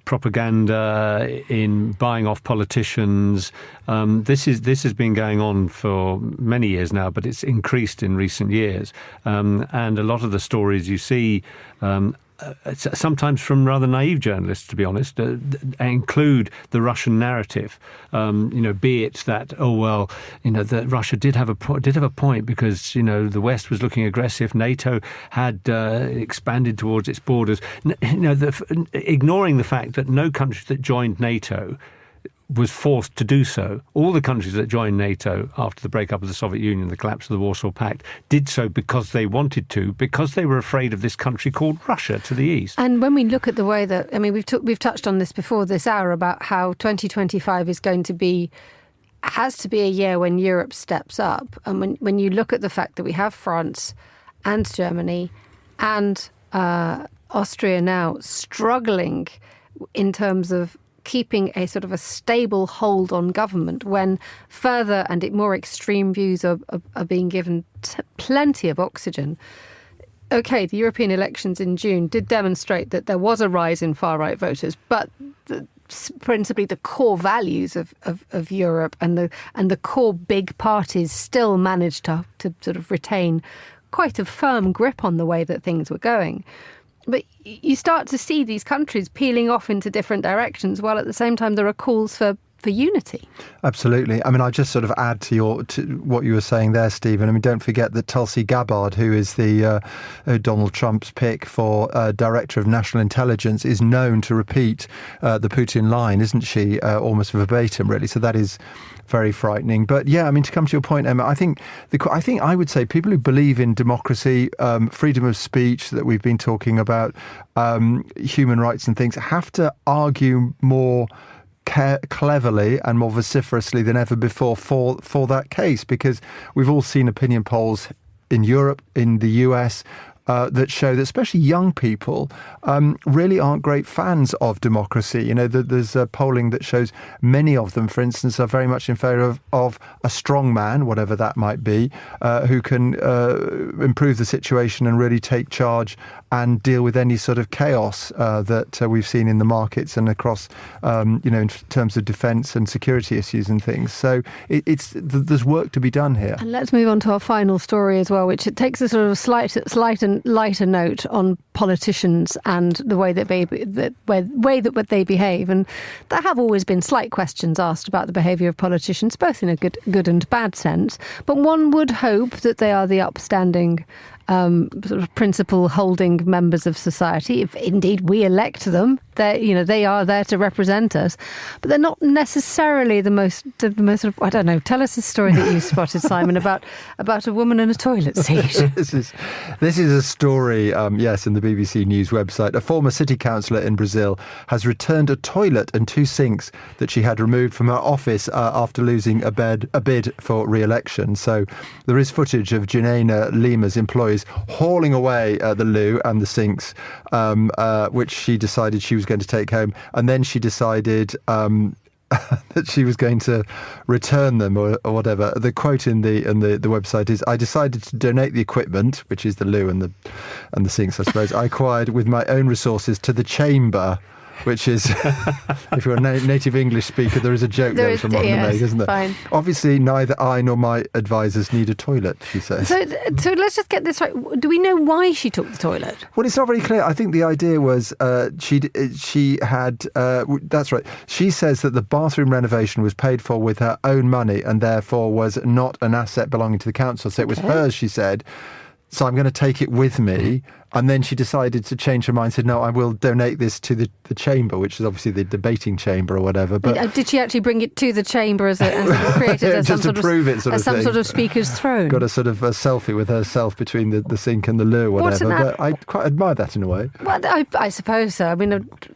propaganda, in buying off politicians. This has been going on for many years now, but it's increased in recent years. And a lot of the stories you see sometimes from rather naive journalists, to be honest, include the Russian narrative. Be it that that Russia did have a point because the West was looking aggressive. NATO had expanded towards its borders. Ignoring the fact that no country that joined NATO was forced to do so. All the countries that joined NATO after the breakup of the Soviet Union, the collapse of the Warsaw Pact, did so because they wanted to, because they were afraid of this country called Russia to the east. And when we look at the way that, we've touched on this before this hour about how 2025 has to be a year when Europe steps up. And when you look at the fact that we have France and Germany and Austria now struggling in terms of keeping a sort of a stable hold on government when further and more extreme views are being given plenty of oxygen. OK, the European elections in June did demonstrate that there was a rise in far-right voters, but principally the core values of Europe and the core big parties still managed to sort of retain quite a firm grip on the way that things were going. But you start to see these countries peeling off into different directions, while at the same time there are calls for unity. Absolutely. I just sort of add to what you were saying there, Stephen. Don't forget that Tulsi Gabbard, who is the Donald Trump's pick for Director of National Intelligence, is known to repeat the Putin line, isn't she? Almost verbatim, really. So that is very frightening. But yeah, to come to your point, Emma, I think I would say people who believe in democracy, freedom of speech that we've been talking about, human rights and things, have to argue more cleverly and more vociferously than ever before for that case, because we've all seen opinion polls in Europe, in the US, that show that especially young people really aren't great fans of democracy. There's polling that shows many of them, for instance, are very much in favour of a strong man, whatever that might be, who can improve the situation and really take charge and deal with any sort of chaos that we've seen in the markets and across, in terms of defence and security issues and things. So there's work to be done here. And let's move on to our final story as well, which it takes a sort of slight and lighter note on politicians and the way that they behave. And there have always been slight questions asked about the behaviour of politicians, both in a good and bad sense. But one would hope that they are the upstanding sort of principle-holding members of society. If indeed we elect them, they are there to represent us. But they're not necessarily the most sort of, I don't know. Tell us a story that you spotted, Simon, about a woman in a toilet seat. This is a story, yes, in the BBC News website. A former city councillor in Brazil has returned a toilet and 2 sinks that she had removed from her office after losing a bid for re-election. So there is footage of Janaina Lima's employees hauling away the loo and the sinks, which she decided she was going to take home, and then she decided that she was going to return them or whatever. The quote in the website is, "I decided to donate the equipment," which is the loo and the sinks, I suppose, "I acquired with my own resources to the chamber," which is, if you're a native English speaker, there is a joke there from what I made, isn't there? Fine. Obviously, neither I nor my advisors need a toilet, she says. So let's just get this right. Do we know why she took the toilet? Well, it's not very clear. I think the idea was she had, that's right. She says that the bathroom renovation was paid for with her own money and therefore was not an asset belonging to the council. So it was hers, she said. So I'm going to take it with me. And then she decided to change her mind and said, no, I will donate this to the chamber, which is obviously the debating chamber or whatever. But did she actually bring it to the chamber as created as some sort of speaker's throne? Got a sort of a selfie with herself between the sink and the loo or whatever. But I quite admire that in a way. Well, I suppose so.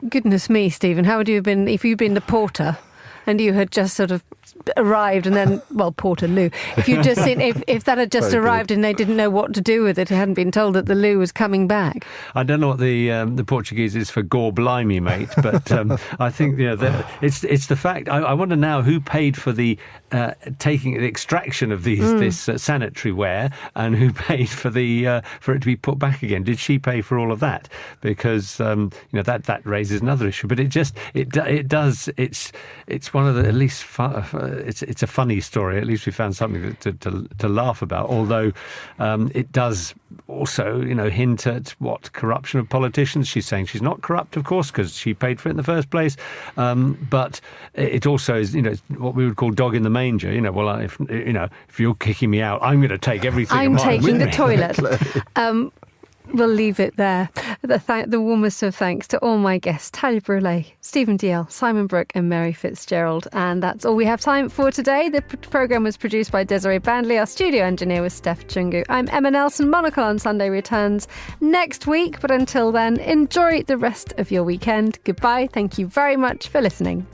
Goodness me, Stephen, how would you have been if you'd been the porter and you had just sort of arrived and then, porter loo. If you just seen, if that had just arrived and they didn't know what to do with it, hadn't been told that the loo was coming back. I don't know what the Portuguese is for gore blimey, mate, but I think it's the fact. I wonder now who paid for the taking the extraction of this sanitary ware and who paid for for it to be put back again. Did she pay for all of that? Because that raises another issue. But it's one of the at least it's a funny story. At least we found something to laugh about. Although it does also, hint at what corruption of politicians. She's saying she's not corrupt, of course, because she paid for it in the first place. But it also is, what we would call dog in the manger. If you're kicking me out, I'm going to take everything. I'm taking the me. toilet. We'll leave it there. The warmest of thanks to all my guests, Talia Brulé, Stephen Dalziel, Simon Brooke and Mary Fitzgerald. And that's all we have time for today. The programme was produced by Desiree Bandley. Our studio engineer was Steph Chungu. I'm Emma Nelson. Monocle on Sunday returns next week. But until then, enjoy the rest of your weekend. Goodbye. Thank you very much for listening.